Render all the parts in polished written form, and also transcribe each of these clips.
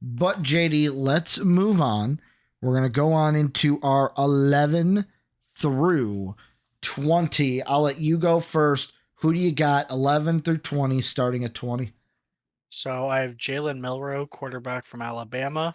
But JD, let's move on. We're going to go on into our 11 through 20. I'll let you go first. Who do you got 11 through 20, starting at 20? So I have Jalen Milroe, quarterback from Alabama,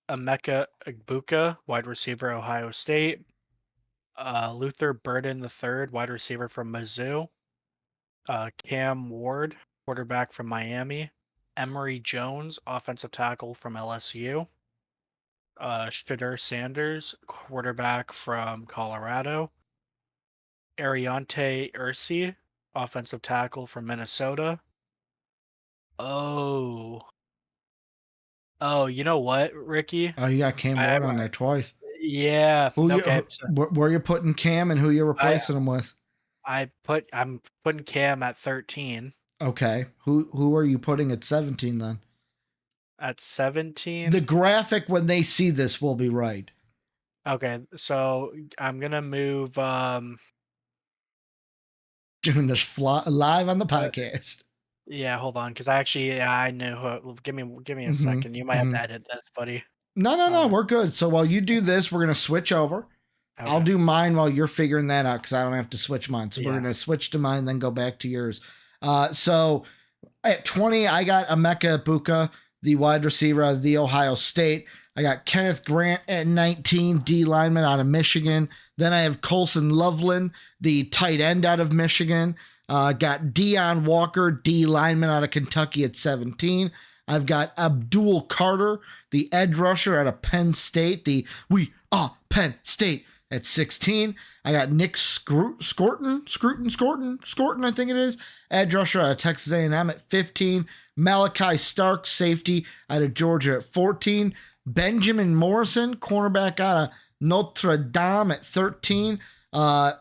Emeka Egbuka, wide receiver, Ohio State, Luther Burden III, wide receiver from Mizzou, Cam Ward, quarterback from Miami, Emory Jones, offensive tackle from LSU, Shadur Sanders, quarterback from Colorado, Ariante Ursi, offensive tackle from Minnesota. Oh, you know what, Ricky? Oh, you got Cam I, Ward on there twice. yeah. Who you Okay. So where you putting Cam and who you I replacing him with? I'm putting Cam at 13. Okay. Who are you putting at 17 then? At The 17. graphic when they see this will be right. Okay, so I'm gonna move Doing this live on the uh, podcast. yeah, hold on, because I knew who give me a Mm-hmm. second. You might have Mm-hmm. to edit this, buddy. No, Uh we're good. So while you do this, we're gonna switch over. I'll okay. do mine while you're figuring that out because I don't have to switch mine. So we're Yeah. gonna switch to mine, then go back to yours. So at 20, I got Emeka Buka, the wide receiver out of the Ohio State. I got Kenneth Grant at 19, D lineman out of Michigan. Then I have Colson Loveland, the tight end out of Michigan. Got Dion Walker, D lineman out of Kentucky at 17. I've got Abdul Carter, the edge rusher out of Penn State. The We Are Penn State at 16. I got Nick Scorton, I think it is, edge rusher out of Texas A&M at 15. Malachi Stark, safety out of Georgia at 14. Benjamin Morrison, cornerback out of Notre Dame at 13.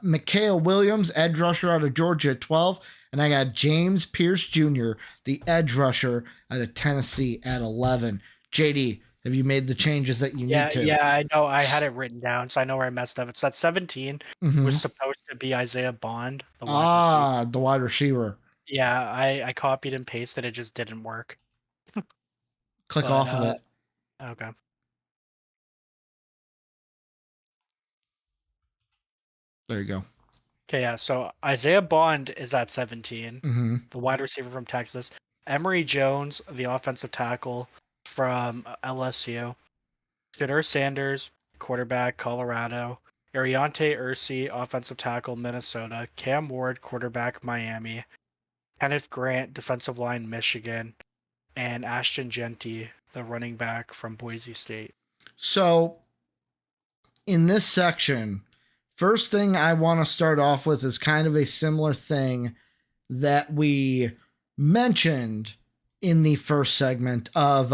Mikhail Williams, edge rusher out of Georgia at 12. And I got James Pierce Jr., the edge rusher out of Tennessee at 11. JD, have you made the changes that you need Yeah, to? yeah, I know. I had it written down, so I know where I messed up. It's at 17 was Mm-hmm. supposed to be Isaiah Bond, the wide receiver. Ah, the wide receiver. Yeah, I copied and pasted, it just didn't work. Click But off of it. okay. There you go. Okay, yeah. So Isaiah Bond is at 17, Mm-hmm. the wide receiver from Texas. Emory Jones, the offensive tackle from LSU. Shadur Sanders, quarterback, Colorado. Ariante Ursi, offensive tackle, Minnesota. Cam Ward, quarterback, Miami. Kenneth Grant, defensive line, Michigan. And Ashton Genty, the running back from Boise State. So in this section, first thing I want to start off with is kind of a similar thing that we mentioned in the first segment of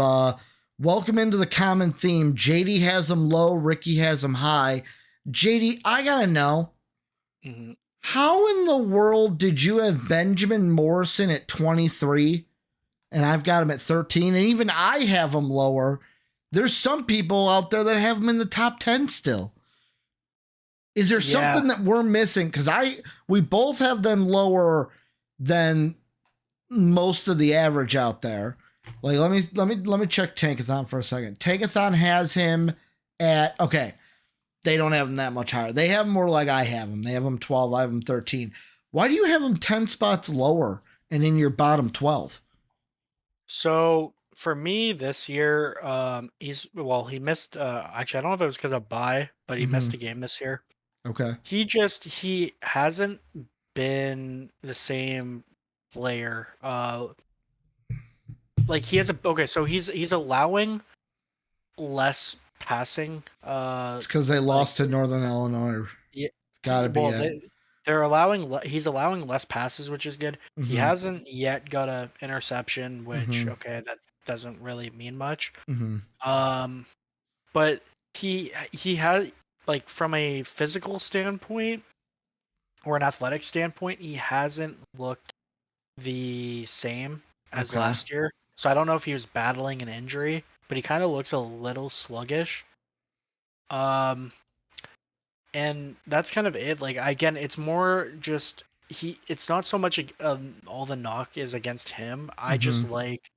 welcome into the common theme. JD has them low, Ricky has them high. JD, I gotta know, Mm-hmm. how in the world did you have Benjamin Morrison at 23 and I've got him at 13, and even I have him lower? There's some people out there that have him in the top 10 still. Is there Yeah. something that we're missing? Because we both have them lower than most of the average out there. Like let me check Tankathon for a second. Tankathon has him at, okay. They don't have him that much higher. They have him more like I have him. They have him 12. I have him 13. Why do you have him 10 spots lower and in your bottom 12? So for me this year, he missed actually I don't know if it was because of bye, but he Mm-hmm. missed a game this year. Okay. He hasn't been the same player. Like he has a okay, so he's allowing less passing. It's because they Like lost to Northern Illinois. yeah, Gotta be well it. they're allowing he's allowing less passes, which is good. He Mm-hmm. hasn't yet got a interception, which Mm-hmm. okay, that doesn't really mean much. Mm-hmm. Um, but he had like from a physical standpoint or an athletic standpoint, he hasn't looked the same as Okay. last year. So I don't know if he was battling an injury, but he kind of looks a little sluggish. Um, and that's kind of it. Like again, it's more just it's not so much all the knock is against him. I Mm-hmm. just like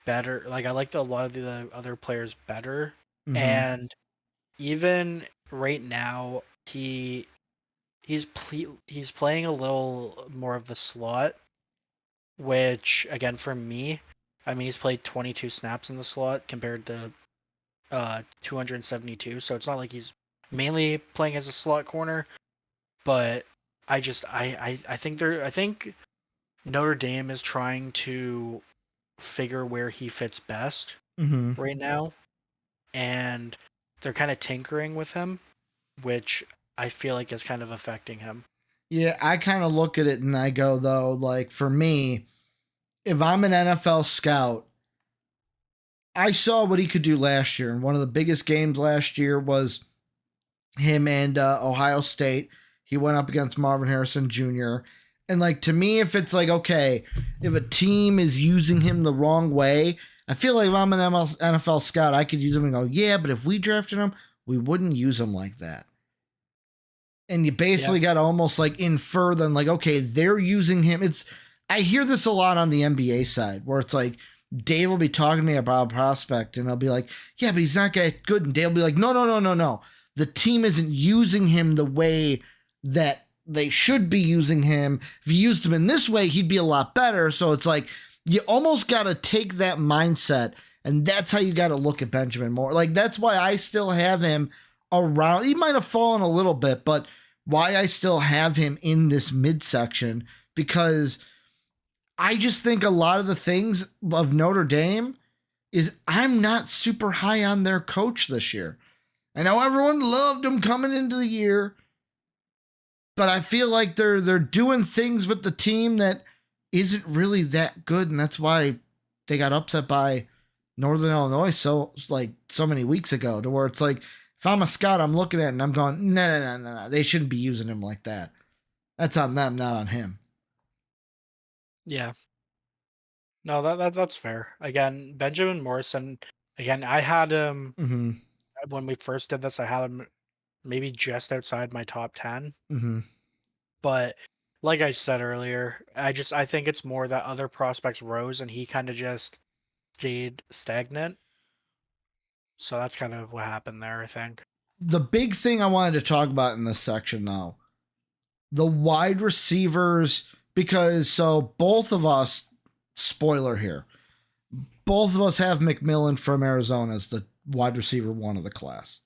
better. Like I like a lot of the other players better, Mm-hmm. and even right now he's playing a little more of the slot, which again for me, I mean he's played 22 snaps in the slot compared to 272, so it's not like he's mainly playing as a slot corner, but I think Notre Dame is trying to figure where he fits best Mm-hmm. right now, and they're kind of tinkering with him, which I feel like is kind of affecting him. Yeah, I kind of look at it and I go, though, like for me, if I'm an NFL scout, I saw what he could do last year. And one of the biggest games last year was him and Ohio State. He went up against Marvin Harrison Jr. And like to me, if it's like, okay, if a team is using him the wrong way, I feel like if I'm an NFL scout, I could use him and go, yeah, but if we drafted him, we wouldn't use him like that. And you Yeah. basically got to almost like infer then like, okay, they're using him. It's I hear this a lot on the NBA side where it's like Dave will be talking to me about a prospect and I'll be like, yeah, but he's not that good. And Dave will be like, no, no, no, no, no. The team isn't using him the way that they should be using him. If you used him in this way, he'd be a lot better. So it's like you almost got to take that mindset, and that's how you got to look at Benjamin Moore. Like that's why I still have him around. He might have fallen a little bit, but why I still have him in this midsection, because I just think a lot of the things of Notre Dame is I'm not super high on their coach this year. I know everyone loved him coming into the year, but I feel like they're doing things with the team that isn't really that good, and that's why they got upset by Northern Illinois so many weeks ago, to where it's like if I'm a scout, I'm looking at it and I'm going, no, no, no, no, no. They shouldn't be using him like that. That's on them, not on him. Yeah. No, that's fair. Again, Benjamin Morrison. Again, I had him Mm-hmm. when we first did this. I had him maybe just outside my top 10, Mm-hmm. but like I said earlier, I think it's more that other prospects rose and he kind of just stayed stagnant. So that's kind of what happened there, I think. The big thing I wanted to talk about in this section, though, the wide receivers, because so both of us, spoiler here, both of us have McMillan from Arizona as the wide receiver one of the class.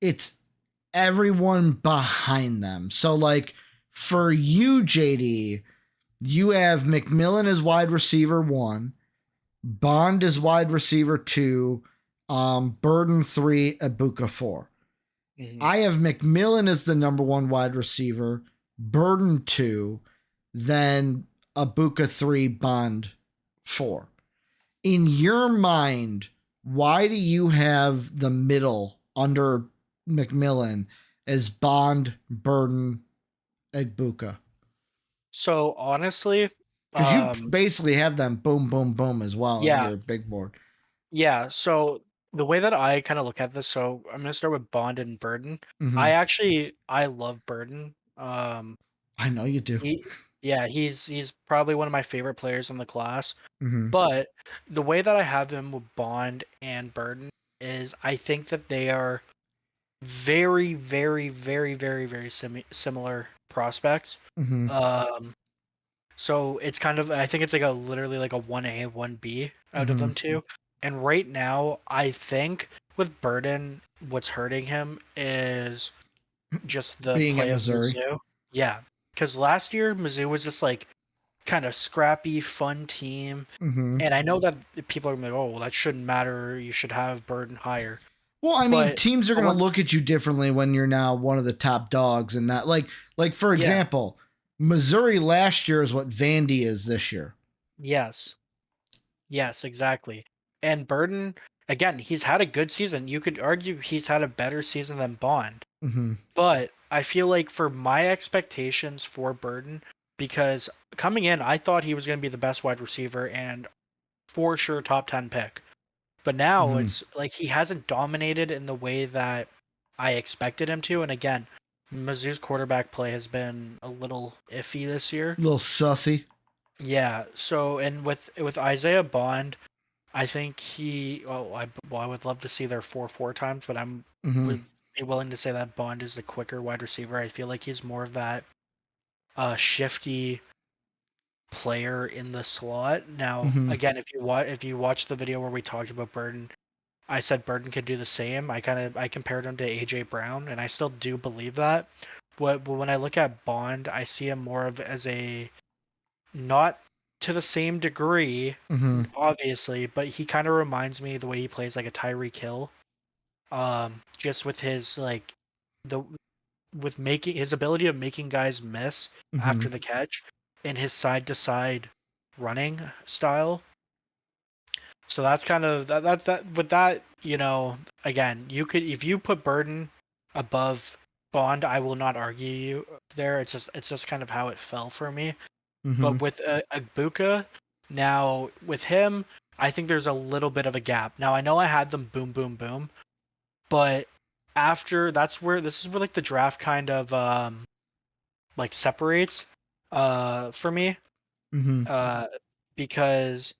It's everyone behind them. So, like, for you, JD, you have McMillan as wide receiver one, Bond as wide receiver two, Burden three, Ibuka four. Hmm. I have McMillan as the number one wide receiver, Burden two, then Ibuka three, Bond four. In your mind, why do you have the middle under McMillan as Bond, Burden, Ibuka? So honestly, Because you um, basically have them boom, boom, boom as well in yeah, your big board. yeah. So the way that I kind of look at this, so I'm gonna start with Bond and Burden. Mm-hmm. I love Burden. I know you do. He, yeah, he's probably one of my favorite players in the class. Mm-hmm. But the way that I have him with Bond and Burden is I think that they are very, very, very, very, very similar prospects. Mm-hmm. Um, so it's kind of I think it's like a literally like a 1A, 1B out of Mm-hmm. them two. And right now, I think with Burden, what's hurting him is just the Being at play of Missouri. Mizzou. Yeah, because last year Mizzou was just like kind of scrappy, fun team. Mm-hmm. And I know that people are gonna be like, oh, well, that shouldn't matter. You should have Burden higher. Well, I mean, But teams are but going to when look at you differently when you're now one of the top dogs and not like for yeah, example, Missouri last year is what Vandy is this year. yes, yes, exactly. And Burden, again, he's had a good season. You could argue he's had a better season than Bond. Mm-hmm. But I feel like for my expectations for Burden, because coming in, I thought he was going to be the best wide receiver and for sure top 10 pick. But now Mm-hmm. it's like he hasn't dominated in the way that I expected him to. And again, Mizzou's quarterback play has been a little iffy this year. A little sussy. Yeah. So, and with Isaiah Bond, I think I would love to see their 4-4 times, but I'm Mm-hmm. would be willing to say that Bond is the quicker wide receiver. I feel like he's more of that shifty player in the slot. Now, Mm-hmm. again, if you watch the video where we talked about Burden, I said Burden could do the same. I compared him to AJ Brown, and I still do believe that. But when I look at Bond, I see him more of as a not to the same degree, Mm-hmm. obviously, but he kind of reminds me the way he plays like a Tyreek Hill. Just with his like the with making his ability of making guys miss Mm-hmm. after the catch and his side to side running style. So that's kind of that's that with that, again, you could if you put Burden above Bond, I will not argue you there. It's just kind of how it fell for me. Mm-hmm. But with Agbuka, now with him, I think there's a little bit of a gap. Now I know I had them boom boom boom, but after this is where like the draft kind of like separates for me Mm-hmm. uh because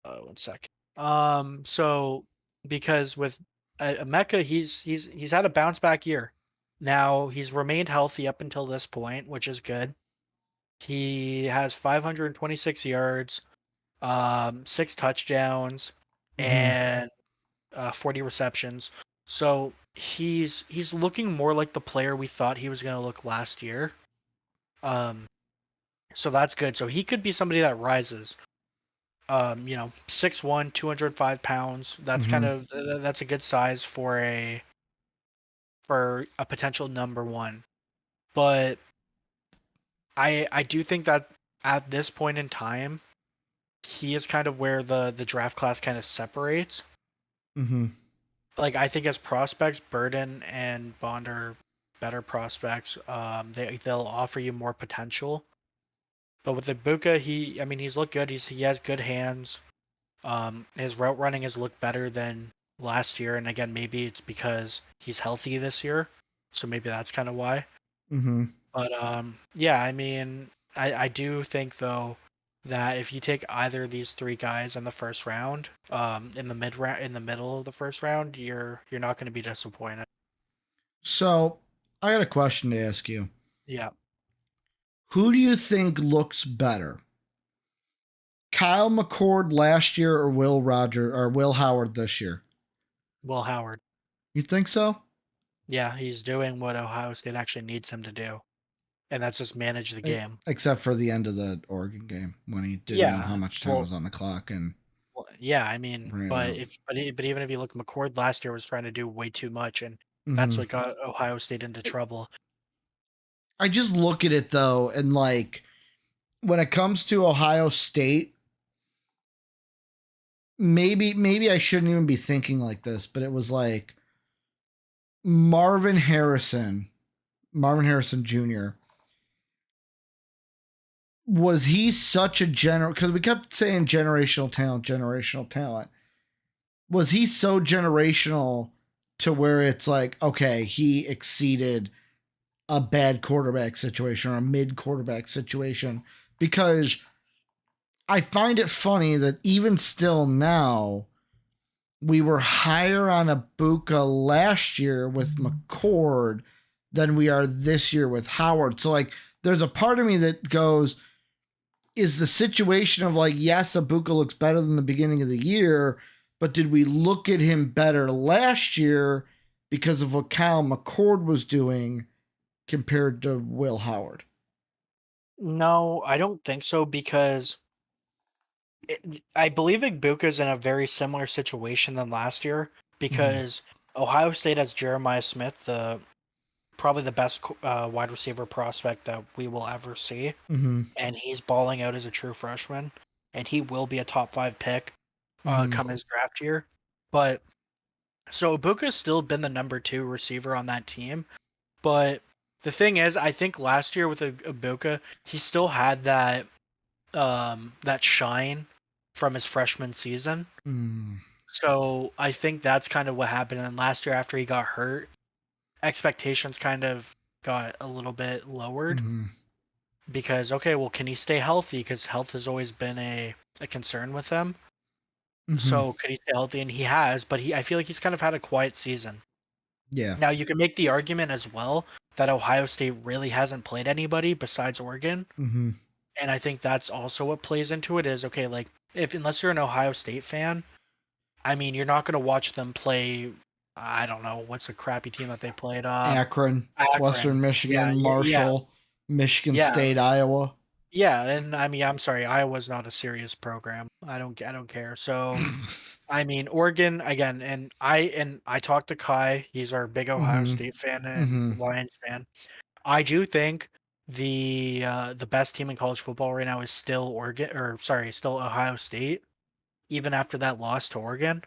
one sec. So because with Emeka, he's had a bounce back year. Now he's remained healthy up until this point, which is good. He has 526 yards, 6 touchdowns, Mm-hmm. and 40 receptions. So he's looking more like the player we thought he was going to look last year. Um, so that's good. So he could be somebody that rises. 6'1", 205 pounds. That's kind Mm-hmm. of that's a good size for a potential number one. But I do think that at this point in time, he is kind of where the draft class kind of separates. Mm-hmm. Like I think as prospects, Burden and Bond are better prospects. They'll offer you more potential. But with Ibuka, he's looked good. He has good hands. His route running has looked better than last year, and again, maybe it's because he's healthy this year, so maybe that's kind of why. Mm-hmm. But yeah, I do think though that if you take either of these three guys in the first round, in the middle of the first round, you're not going to be disappointed. So I got a question to ask you. Yeah, Who do you think looks better? Kyle McCord last year or Will Howard this year? Will Howard. You think so? Yeah, he's doing what Ohio State actually needs him to do, and that's just manage the game. Except for the end of the Oregon game when he didn't know how Yeah, much time well, was on the clock and Yeah, ran but out. but even if you look, McCord last year was trying to do way too much, and that's Mm-hmm. what got Ohio State into trouble. I just look at it though, and like when it comes to Ohio State, maybe I shouldn't even be thinking like this, but it was like Marvin Harrison, Marvin Harrison Jr. Was he such a general? Because we kept saying generational talent, generational talent. Was he so generational to where it's like, okay, he exceeded a bad quarterback situation or a mid quarterback situation? Because I find it funny that even still now, we were higher on Abuka last year with McCord than we are this year with Howard. So, like, there's a part of me that goes, is the situation of like, yes, Abuka looks better than the beginning of the year, but did we look at him better last year because of what Kyle McCord was doing compared to Will Howard? No, I don't think so because I believe Igbuka's in a very similar situation than last year Mm-hmm. because Ohio State has Jeremiah Smith, the probably the best wide receiver prospect that we will ever see, Mm-hmm. and he's balling out as a true freshman, and he will be a top 5 pick Mm-hmm. come his draft year. But so Ibuka's still been the number 2 receiver on that team. But the thing is, I think last year with Ibuka, he still had that shine from his freshman season. Mm-hmm. So I think that's kind of what happened. And last year, after he got hurt, expectations kind of got a little bit lowered. Mm-hmm. because okay, well, can he stay healthy? Because health has always been a concern with him. Mm-hmm. So could he stay healthy? And he has, but I feel like he's kind of had a quiet season. Yeah. Now you can make the argument as well that Ohio State really hasn't played anybody besides Oregon, Mm-hmm. and I think that's also what plays into it. Is okay, like if unless you're an Ohio State fan, I mean, you're not gonna watch them play. I don't know what's a crappy team that they played. Akron, Akron. Western Yeah, Michigan, yeah, Marshall, Michigan yeah, State, Iowa. yeah. And I mean, I'm sorry, Iowa's not a serious program. I don't care. So I mean, Oregon again, and I talked to Kai. He's our big Ohio Mm-hmm. State fan and Mm-hmm. Lions fan. I do think the best team in college football right now is still Oregon, or sorry, still Ohio State, even after that loss to Oregon.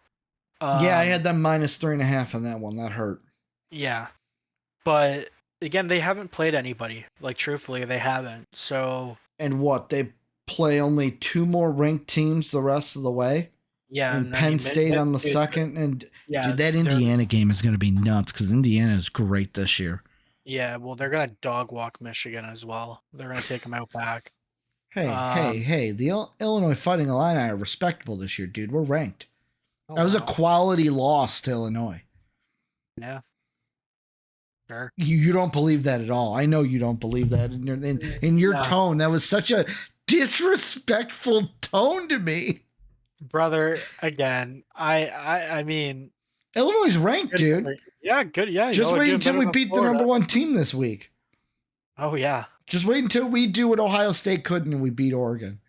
Yeah, I Um, had them -3.5 on that one. That hurt. yeah, but again, they haven't played anybody. Like truthfully, they haven't. So And what? They play only two more ranked teams the rest of the way? yeah, And and I Penn mean, State on the dude, second. And yeah, dude, that they're Indiana game is going to be nuts because Indiana is great this year. yeah, well, they're gonna dog walk Michigan as well. They're gonna take them out back. Hey, hey, Um, hey! The Illinois Fighting Illini are respectable this year, dude. We're ranked. oh That was a wow, quality loss to Illinois. yeah, sure. You don't believe that at all. I know you don't believe that in your No, tone. That was such a disrespectful tone to me. brother. Again, I mean, Illinois is ranked, good dude. for yeah, good, yeah. Just We're wait doing until better we than beat the Florida. number one team this week. Oh yeah, Just wait until we do what Ohio State couldn't and we beat Oregon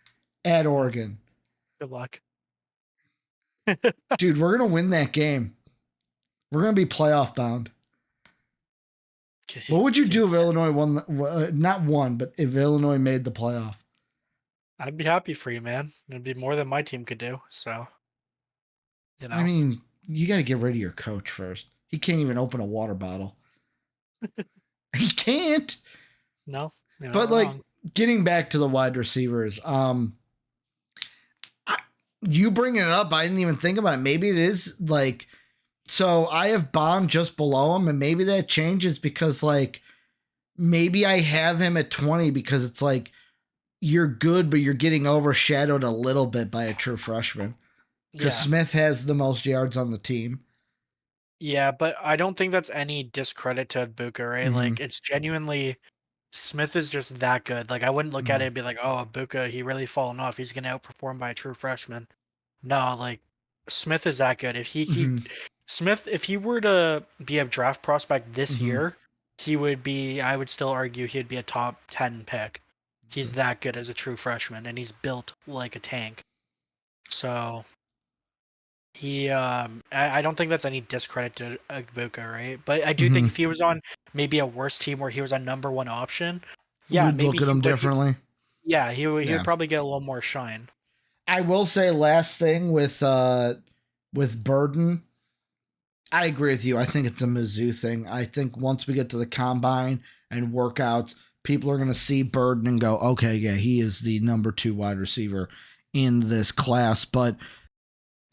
at yeah. Oregon. Good luck. Dude, we're going to win that game. We're going to be playoff bound. What would you do if Illinois won? Not won, but if Illinois made the playoff? I'd be happy for you, man. It'd be more than my team could do. So, you I know, mean, you got to get rid of your coach first. He can't even open a water bottle. He can't. no, you're not But like wrong. getting back to the wide receivers, you bringing it up, I didn't even think about it. Maybe it is like, so I have Bond just below him, and maybe that changes because like maybe I have him at 20 because it's like you're good, but you're getting overshadowed a little bit by a true freshman because Yeah, Smith has the most yards on the team. yeah, but I don't think that's any discredit to Ibuka, right? Mm-hmm. Like, it's genuinely Smith is just that good. Like, I wouldn't look at it Mm-hmm. and be like, oh, Ibuka, he really fallen off. He's gonna outperform by a true freshman. No, like Smith is that good. If he Mm-hmm. Smith, if he were to be a draft prospect this Mm-hmm. year, he would be. I would still argue he'd be a top 10 pick. He's that good as a true freshman, and he's built like a tank. So I don't think that's any discredit to Ibuka, right? But I do think Mm-hmm. if he was on maybe a worse team where he was a number one option, yeah, We'd maybe look at he him would. differently. Yeah, he would Yeah. probably get a little more shine. I will say last thing with Burden, I agree with you. I think it's a Mizzou thing. I think once we get to the combine and workouts, people are going to see Burden and go, okay, yeah, he is the number 2 wide receiver in this class. But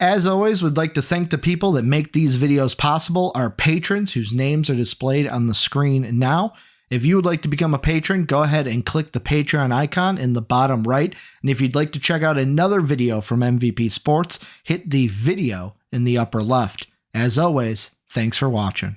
as always, we'd like to thank the people that make these videos possible, our patrons whose names are displayed on the screen now. If you would like to become a patron, go ahead and click the Patreon icon in the bottom right. And if you'd like to check out another video from MVP Sports, hit the video in the upper left. As always, thanks for watching.